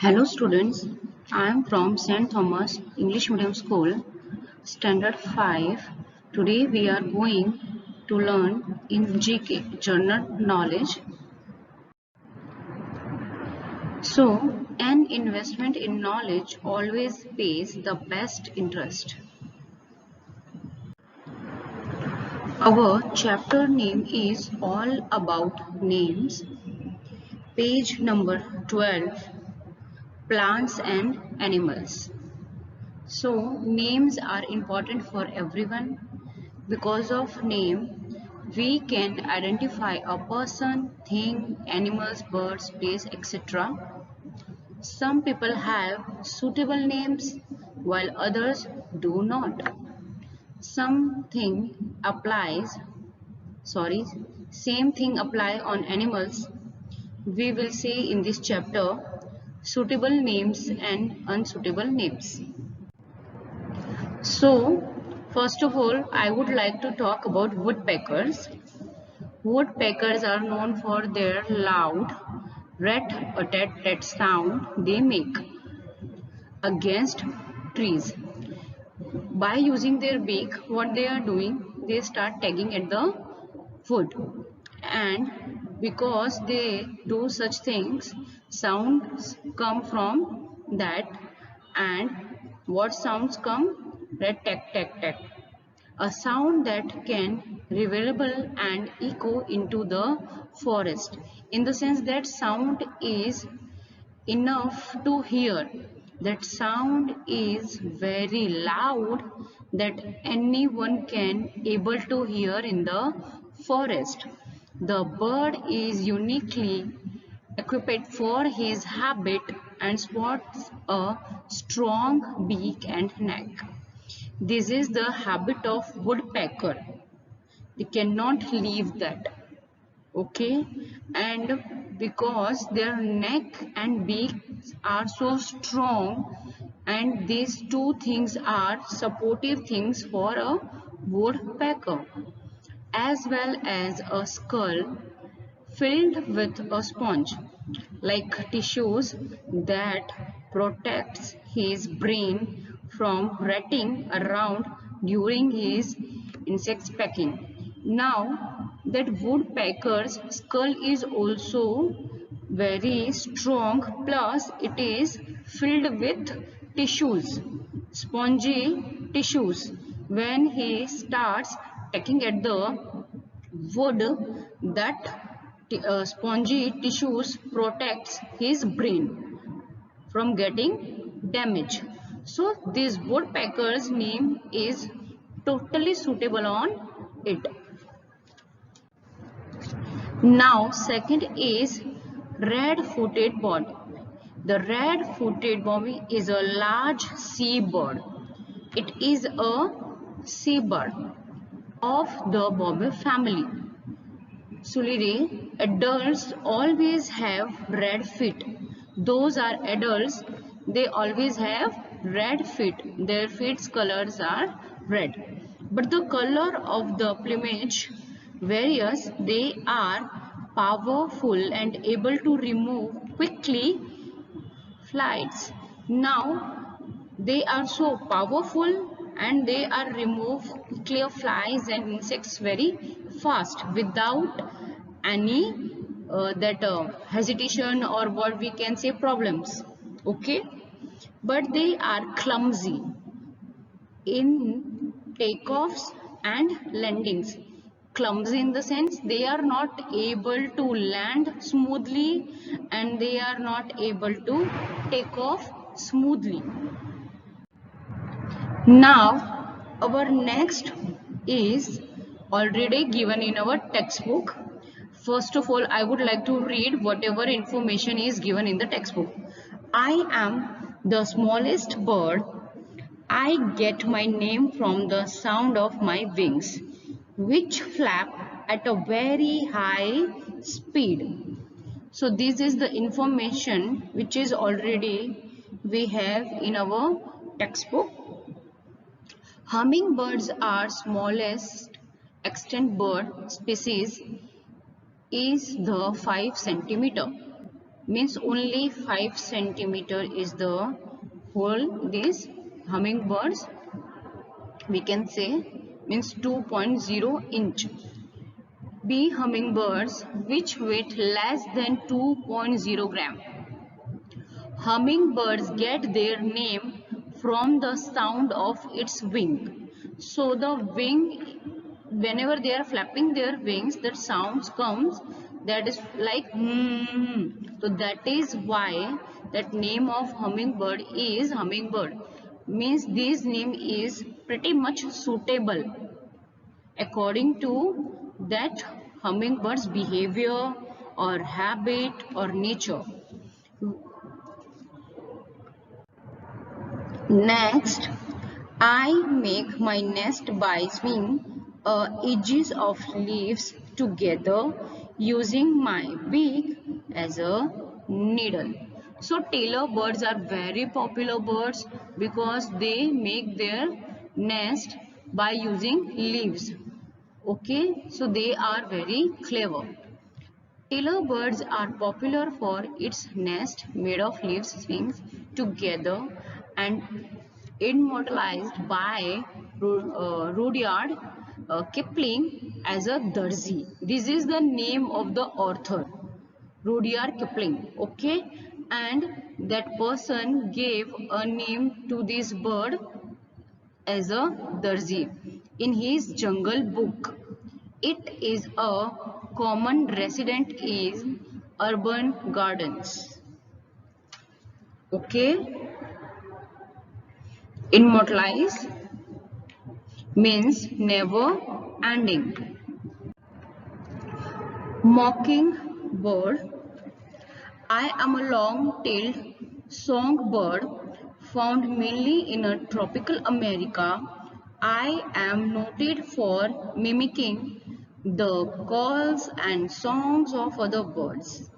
Hello students, I am from St. Thomas English Medium School, Standard 5. Today we are going to learn in GK, General Knowledge. So, an investment in knowledge always pays the best interest. Our chapter name is all about names. Page number 12, Plants and Animals. So names are important for everyone. Because of name, we can identify a person, thing, animals, birds, place, etc. Some people have suitable names while others do not. Something applies, sorry, same thing apply on animals. We will see in this chapter suitable names and unsuitable names. So, first of all, I would like to talk about woodpeckers. Woodpeckers are known for their loud rat-a-tat-tat sound they make against trees. By using their beak, what they are doing, they start tagging at the wood. And because they do such things, sounds come from that. And what sounds come? Rat tack tack tack, a sound that can reverberate and echo into the forest, in the sense that sound is enough to hear. That sound is very loud that anyone can able to hear in the forest. The bird is uniquely equipped for his habit and sports a strong beak and neck. This is the habit of woodpecker. They cannot leave that. Okay, and because their neck and beak are so strong, and these two things are supportive things for a woodpecker, as well as a skull filled with a sponge like tissues that protects his brain from ratting around during his insect pecking. Now that woodpecker's skull is also very strong, plus it is filled with tissues, spongy tissues. When he starts pecking at the wood, that spongy tissues protects his brain from getting damaged. So this woodpecker's name is totally suitable on it. Now second is red-footed bobby. The red-footed bobby is a large seabird. It is a seabird of the bobby family. Sulire, adults always have red feet. Those are adults, they always have red feet. Their feet's colors are red. But the color of the plumage varies. They are powerful and able to remove quickly flights. Now they are so powerful and they are remove clear flies and insects very fast without any that hesitation, or what we can say problems. Okay, but they are clumsy in takeoffs and landings. Clumsy in the sense they are not able to land smoothly and they are not able to take off smoothly. Now our next is already given in our textbook. First of all, I would like to read whatever information is given in the textbook. I am the smallest bird. I get my name from the sound of my wings, which flap at a very high speed. So this is the information which is already we have in our textbook. Hummingbirds are smallest extant bird species is the 5 centimeter. means only 5 centimeter is the whole this hummingbirds, we can say, means 2.0 inch. Bee hummingbirds which weight less than 2.0 gram. Hummingbirds get their name from the sound of its wing. So the wing, whenever they are flapping their wings, that sounds comes, that is like so that is why that name of hummingbird is hummingbird. Means this name is pretty much suitable according to that hummingbird's behavior or habit or nature. Next, I make my nest by swinging edges of leaves together using my beak as a needle. So tailor birds are very popular birds because they make their nest by using leaves. Okay, so they are very clever. Tailor birds are popular for its nest made of leaves swings together and immortalized by Rudyard Kipling as a Darzi. This is the name of the author, Rudyard Kipling. Okay, and that person gave a name to this bird as a Darzi in his Jungle Book. It is a common resident in urban gardens. Okay, immortalize means never ending. Mockingbird. I am a long-tailed songbird found mainly in a tropical America. I am noted for mimicking the calls and songs of other birds.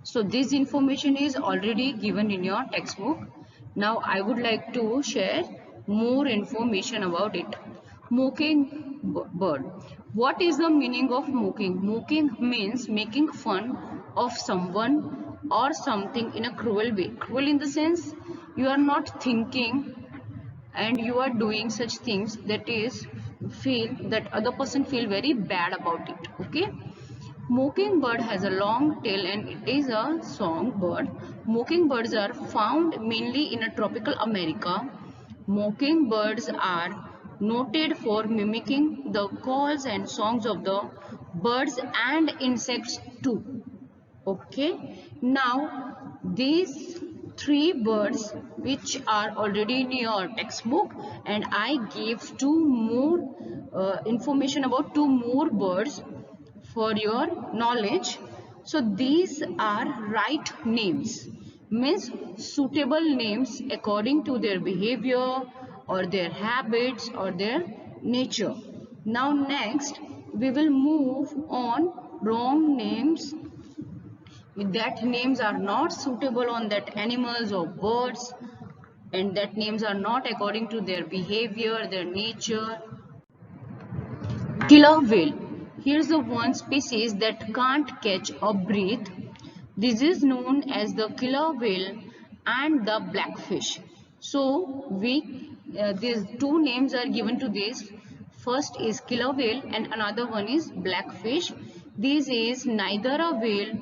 So this information is already given in your textbook. Now I would like to share more information about it. Mockingbird. What is the meaning of mocking? Mocking means making fun of someone or something in a cruel way. Cruel in the sense you are not thinking and you are doing such things that is feel that other person feel very bad about it. Okay. Mockingbird has a long tail and it is a songbird. Mockingbirds are found mainly in a tropical America. Mockingbirds are noted for mimicking the calls and songs of the birds and insects too. Okay, now these three birds which are already in your textbook, and I gave two more information about two more birds for your knowledge. So these are right names, means suitable names according to their behavior or their habits or their nature. Now next we will move on wrong names, that names are not suitable on that animals or birds, and that names are not according to their behavior, their nature. Killer whale. Here's the one species that can't catch or breathe. This is known as the killer whale and the blackfish. So these two names are given to this. First is killer whale and another one is blackfish. This is neither a whale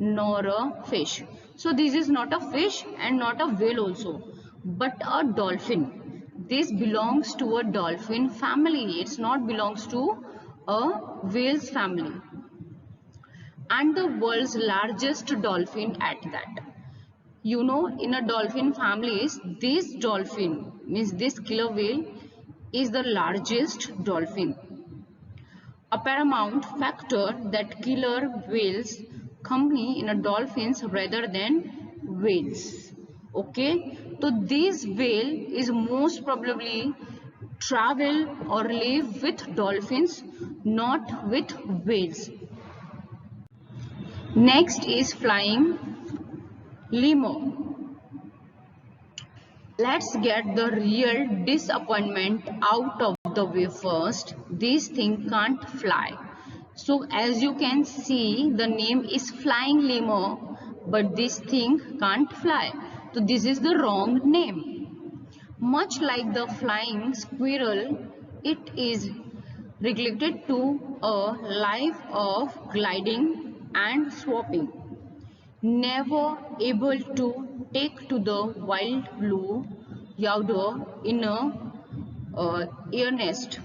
nor a fish. So this is not a fish and not a whale also, but a dolphin. This belongs to a dolphin family. It's not belongs to a whale's family. And the world's largest dolphin at that. You know, in a dolphin families, this dolphin means this killer whale is the largest dolphin. A paramount factor that killer whales company in a dolphins rather than whales. Okay, so this whale is most probably travel or live with dolphins, not with whales. Next is flying lemur. Let's get the real disappointment out of the way first. This thing can't fly. So as you can see, the name is flying lemur, but this thing can't fly. So this is the wrong name. Much like the flying squirrel, it is related to a life of gliding and swapping, never able to take to the wild blue yowder in a air nest.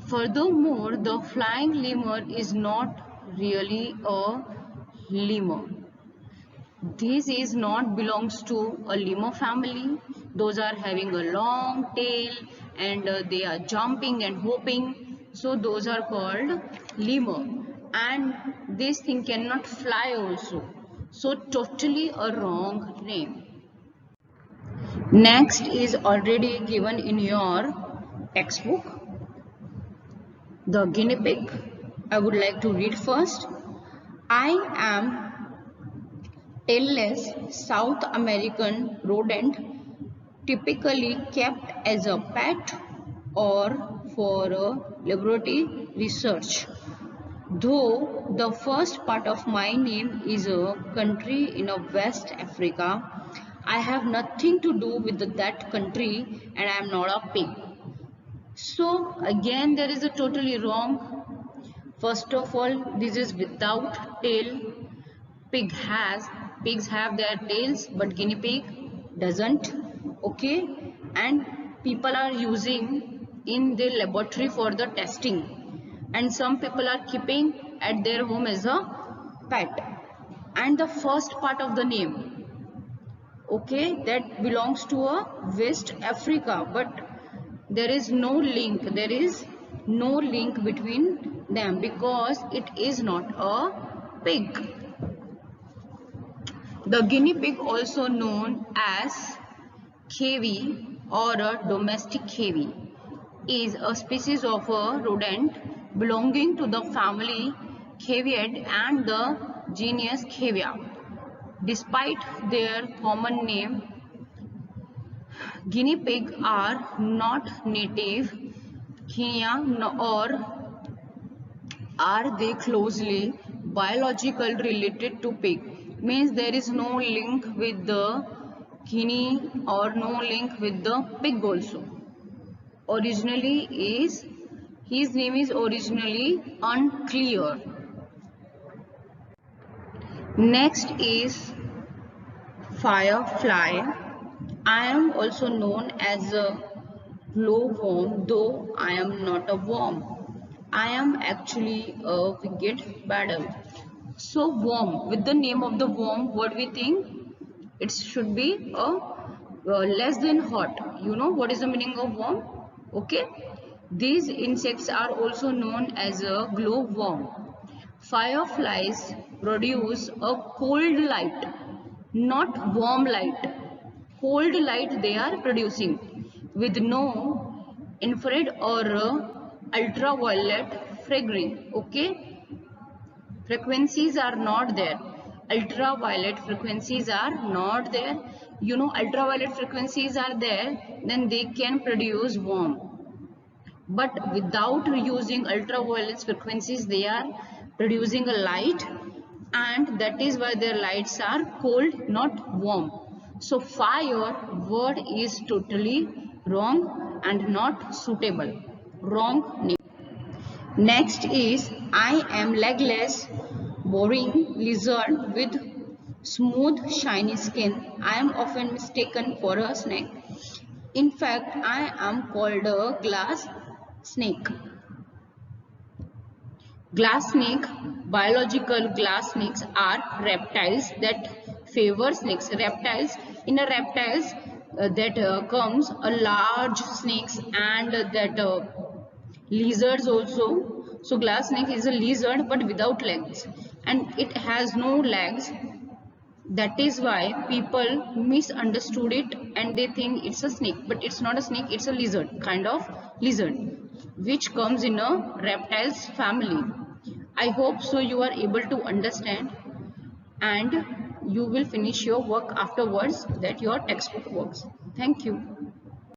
Furthermore, the flying lemur is not really a lemur. This is not belongs to a lemur family. Those are having a long tail and they are jumping and hopping. So those are called lemur. And this thing cannot fly also. So totally a wrong name. Next is already given in your textbook. The guinea pig. I would like to read first. I am tailless South American rodent typically kept as a pet or for laboratory research. Though the first part of my name is a country in West Africa, I have nothing to do with that country and I am not a pig. So again there is a totally wrong. First of all, this is without tail. Pigs have their tails, but guinea pig doesn't. Okay, and people are using in their laboratory for the testing, and some people are keeping at their home as a pet. And the first part of the name, okay, that belongs to a West Africa, but there is no link. There is no link between them because it is not a pig. The guinea pig, also known as KV or a domestic KV, is a species of a rodent belonging to the family Caviidae and the genus Cavia. Despite their common name, guinea pigs are not native Kenya or are they closely biological related to pig. Means there is no link with the guinea or no link with the pig also. Originally his name is originally unclear. Next is firefly. I am also known as a glowworm, though I am not a worm. I am actually a wicked battle. So worm, with the name of the worm, what we think? It should be a less than hot. You know what is the meaning of worm? Okay. These insects are also known as a glowworm. Fireflies produce a cold light, not warm light. Cold light they are producing with no infrared or ultraviolet fragrance. Okay. Frequencies are not there. Ultraviolet frequencies are not there. You know, ultraviolet frequencies are there, then they can produce warm. But without using ultraviolet frequencies, they are producing a light, and that is why their lights are cold, not warm. So fire word is totally wrong and not suitable. Wrong name. Next is I am legless, boring lizard with smooth shiny skin. I am often mistaken for a snake. In fact, I am called a glass snake. Glass snake, biological glass snakes are reptiles that favor snakes. Reptiles, in a reptiles that comes a large snakes and that lizards also. So glass snake is a lizard but without legs, and it has no legs. That is why people misunderstood it and they think it's a snake, but it's not a snake, it's a lizard, kind of lizard, which comes in a reptiles family. I hope so you are able to understand, and you will finish your work afterwards, that your textbook works. Thank you.